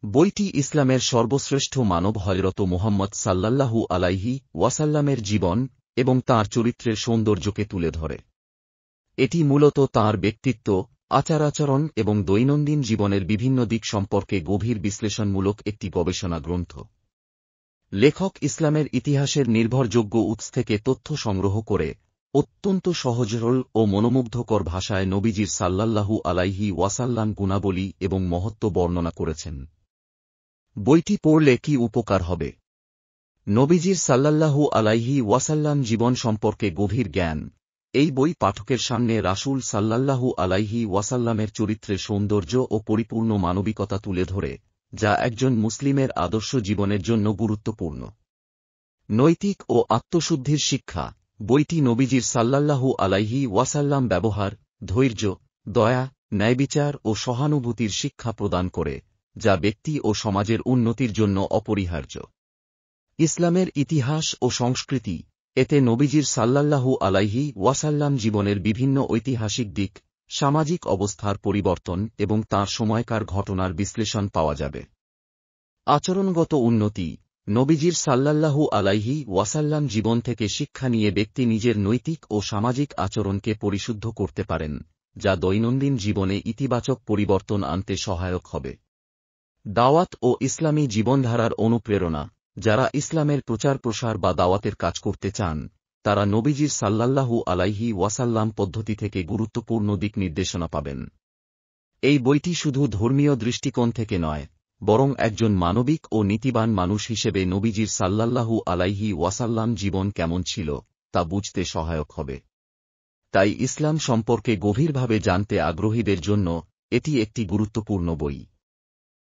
বইটি ইসলামের সর্বশ্রেষ্ঠ মানব হযরত মুহাম্মদ সাল্লাল্লাহু আলাইহি ওয়াসাল্লামের জীবন এবং তাঁর চরিত্রের সৌন্দর্যকে তুলে ধরে। এটি মূলত তাঁর ব্যক্তিত্ব, আচার-আচরণ এবং দৈনন্দিন জীবনের বিভিন্ন দিক সম্পর্কে গভীর বিশ্লেষণমূলক একটি গবেষণা গ্রন্থ। লেখক ইসলামের ইতিহাসের নির্ভরযোগ্য উৎস থেকে তথ্য সংগ্রহ করে অত্যন্ত সহজ-সরল ও মনোমুগ্ধকর ভাষায় নবীজির সাল্লাল্লাহু আলাইহি ওয়াসাল্লাম গুণাবলী এবং মহত্ব বর্ণনা করেছেন। বইটি পড়লে কি উপকার হবে? নবীজির সাল্লাল্লাহু আলাইহি ওয়াসাল্লাম জীবন সম্পর্কে গভীর জ্ঞান। এই বই পাঠকের সামনে রাসূল সাল্লাল্লাহু আলাইহি ওয়াসাল্লামের চরিত্রের সৌন্দর্য ও পরিপূর্ণ মানবিকতা তুলে ধরে, যা একজন মুসলিমের আদর্শ জীবনের জন্য গুরুত্বপূর্ণ। নৈতিক ও আত্মশুদ্ধির শিক্ষা। বইটি নবীজির সাল্লাল্লাহু আলাইহি ওয়াসাল্লাম ব্যবহার, ধৈর্য, দয়া, ন্যায়বিচার ও সহানুভূতির শিক্ষা প্রদান করে, যা ব্যক্তি ও সমাজের উন্নতির জন্য অপরিহার্য। ইসলামের ইতিহাস ও সংস্কৃতি। এতে নবীজির সাল্লাল্লাহু আলাইহি ওয়াসাল্লাম জীবনের বিভিন্ন ঐতিহাসিক দিক, সামাজিক অবস্থার পরিবর্তন এবং তাঁর সময়কার ঘটনার বিশ্লেষণ পাওয়া যাবে। আচরণগত উন্নতি। নবীজির সাল্লাল্লাহু আলাইহি ওয়াসাল্লাম জীবন থেকে শিক্ষা নিয়ে ব্যক্তি নিজের নৈতিক ও সামাজিক আচরণকে পরিশুদ্ধ করতে পারেন, যা দৈনন্দিন জীবনে ইতিবাচক পরিবর্তন আনতে সহায়ক হবে। দাওয়াত ও ইসলামী জীবনধারার অনুপ্রেরণা। যারা ইসলামের প্রচার প্রসার বা দাওয়াতের কাজ করতে চান, তারা নবীজির সাল্লাল্লাহু আলাইহি ওয়াসাল্লাম পদ্ধতি থেকে গুরুত্বপূর্ণ দিক নির্দেশনা পাবেন। এই বইটি শুধু ধর্মীয় দৃষ্টিকোণ থেকে নয়, বরং একজন মানবিক ও নীতিবান মানুষ হিসেবে নবীজির সাল্লাল্লাহু আলাইহি ওয়াসাল্লাম জীবন কেমন ছিল, তা বুঝতে সহায়ক হবে। তাই ইসলাম সম্পর্কে গভীরভাবে জানতে আগ্রহীদের জন্য এটি একটি গুরুত্বপূর্ণ বই।